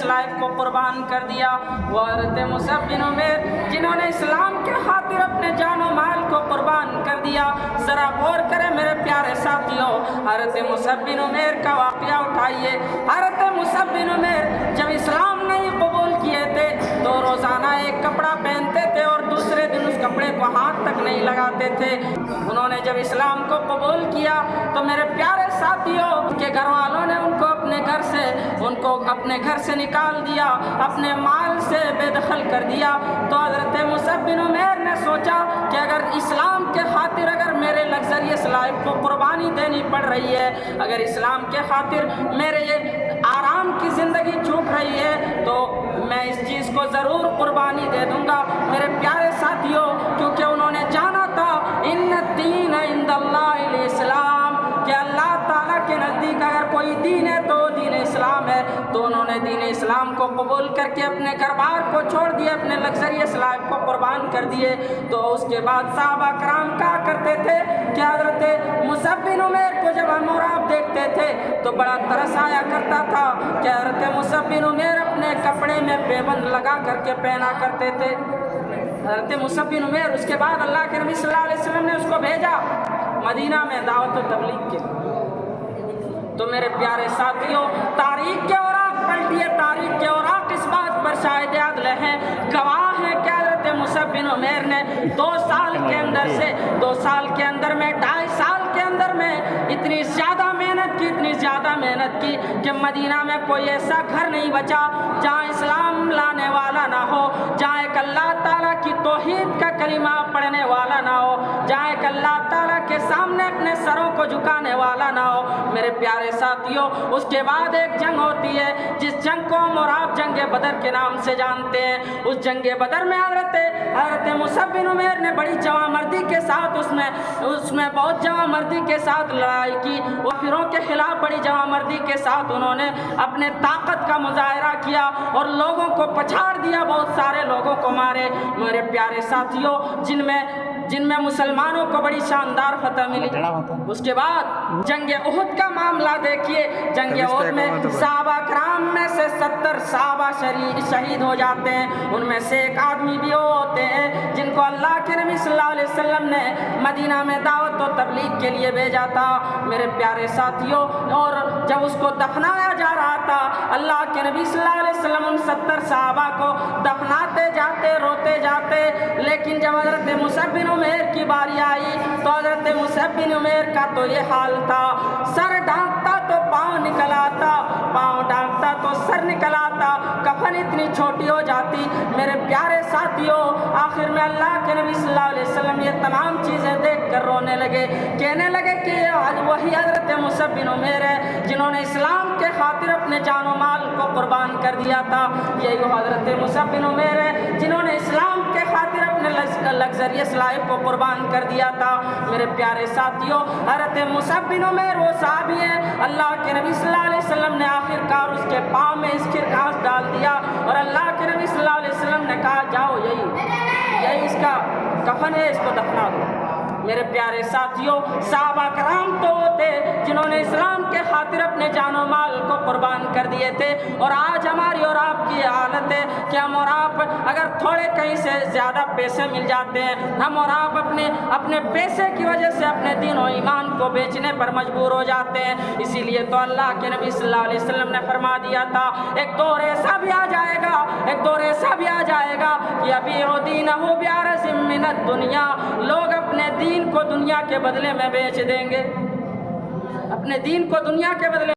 اس life کو قربان کر دیا، وہ حضرت مصعب بن عمیر جنہوں نے اسلام کے خاطر اپنے جان و مال کو قربان کر دیا۔ ذرا غور کریں میرے پیارے ساتھیوں، حضرت مصعب بن عمیر کا واقعہ اٹھائیے۔ حضرت مصعب بن عمیر جب اسلام نہیں قبول کیے تھے تو روزانہ ایک کپڑا پہنتے تھے اور دوسرے دن اس کپڑے کو ہاتھ تک نہیں لگاتے تھے۔ انہوں نے جب اسلام کو قبول کیا تو میرے پیارے ساتھیوں کے گھر والوں نے ان کو اپنے گھر سے نکال دیا، اپنے مال سے بے دخل کر دیا۔ تو حضرت مصعب بن عمیر نے سوچا کہ اگر اسلام کے خاطر اگر میرے لگژریس لائف کو قربانی دینی پڑ رہی ہے، اگر اسلام کے خاطر میرے یہ آرام کی زندگی چھوٹ رہی ہے تو میں اس چیز کو ضرور قربانی دے دوں گا۔ میرے پیارے ساتھیوں، کیونکہ انہوں نے جانا تھا ان الدین عند اللہ الاسلام، کہ اللہ تعالیٰ کے نزدیک اگر کوئی دین ہے تو دین اسلام ہے، تو انہوں نے دین اسلام کو قبول کر کے اپنے گھر بار کو چھوڑ دیے، اپنے لگژریس لائف کو قربان کر دیے۔ تو اس کے بعد صحابہ کرام کہا کرتے تھے کہ حضرت مصعب بن عمیر کو جب ہم اور آپ دیکھتے تھے تو بڑا ترس آیا کرتا تھا کہ حضرت مصعب بن عمیر اپنے کپڑے میں پیبند لگا کر کے پہنا کرتے تھے۔ حضرت مصعب بن عمیر، اس کے بعد اللہ کے نبی صلی اللہ علیہ وسلم نے اس کو بھیجا مدینہ میں دعوت و تبلیغ کے۔ تو میرے پیارے ساتھیوں، تاریخ کے اوراق پلٹیے، تاریخ کے اوراق اس بات پر شاہد عدل ہیں، گواہ ہیں کہ حضرت مصعب بن عمیر نے 2 سال کے اندر سے 2 سال کے اندر میں 2.5 سال کے اندر میں اتنی زیادہ محنت کی کہ مدینہ میں کوئی ایسا گھر نہیں بچا جہاں اسلام لانے والا نہ ہو، جہاں ایک اللہ تعالیٰ کی توحید کا کلمہ پڑھنے والا نہ ہو، جہاں ایک اللہ تعالیٰ کے سامنے اپنے سروں کو جھکانے والا نہ ہو۔ میرے پیارے ساتھیوں، اس کے بعد ایک جنگ ہوتی ہے جس جنگ کو ہم اور آپ جنگ بدر کے نام سے جانتے ہیں۔ اس جنگ بدر میں حضرت مصعب بن عمیر نے بڑی جواں مردی کے ساتھ اس میں بہت جواں مردی کے ساتھ لڑائی کی، کافروں کے خلاف بڑی جواں مردی کے ساتھ انہوں نے اپنے طاقت کا مظاہرہ کیا اور لوگوں کو پچھاڑ دیا، بہت سارے لوگوں کو مارے۔ میرے پیارے ساتھیوں، جن میں مسلمانوں کو بڑی شاندار فتح ملی۔ اس کے بعد جنگ احد کا معاملہ دیکھیے۔ جنگ احد میں صحابہ کرام میں سے 70 صحابہ شہید ہو جاتے ہیں، ان میں سے ایک آدمی بھی وہ ہوتے ہیں جن کو اللہ کے نبی صلی اللہ علیہ وسلم نے مدینہ میں دعوت و تبلیغ کے لیے بھیجا تھا۔ میرے پیارے ساتھیوں، اور جب اس کو دفنایا جا رہا تھا، اللہ کے نبی صلی اللہ علیہ وسلم ان 70 صحابہ کو دفناتے جاتے، روتے جاتے، لیکن جب حضرت مصعب بن عمیر کی باری آئی تو حضرت مصعب بن عمیر کا تو یہ حال تھا، سر ڈھانکتا تو پاؤں نکل آتا، پاؤں ڈھانکتا تو سر نکل آتا، کفن اتنی چھوٹی ہو جاتی۔ میرے پیارے ساتھیوں، آخر میں اللہ کے نبی صلی اللہ علیہ وسلم یہ تمام چیزیں دیکھ کر رونے لگے، کہنے لگے کہ آج وہی حضرت مصعب بن عمیر ہے جنہوں نے اسلام کے خاطر اپنے جان و مال کو قربان کر دیا تھا، یہی وہ حضرت مصعب بن عمیر ہے جنہوں نے اسلام کے خاطر اپنے لگژریس لائف کو قربان کر دیا تھا۔ میرے پیارے ساتھیوں، حضرت مصعب بن عمیر وہ صحابی ہیں، اللہ کے نبی صلی اللہ علیہ وسلم نے آخر کار اس کے پاؤں میں اس کرکاس ڈال دیا اور اللہ کے نبی صلی اللہ علیہ وسلم نے کہا جاؤ، یہی اس کا کفن ہے، اس کو دفنا دو۔ میرے پیارے ساتھیوں، صحابہ کرام تو وہ تھے جنہوں نے اسلام کے خاطر اپنے جان و مال کو قربان کر دیے تھے، اور آج ہماری اور آپ کی حالت ہے کہ ہم اور آپ اگر تھوڑے کہیں سے زیادہ پیسے مل جاتے ہیں، ہم اور آپ اپنے پیسے کی وجہ سے اپنے دین و ایمان کو بیچنے پر مجبور ہو جاتے ہیں۔ اسی لیے تو اللہ کے نبی صلی اللہ علیہ وسلم نے فرما دیا تھا، ایک دور ایسا بھی آ جائے گا کہ ابیع دینہ بعرض من الدنیا، لوگ اپنے دین کو دنیا کے بدلے میں بیچ دیں گے، اپنے دین کو دنیا کے بدلے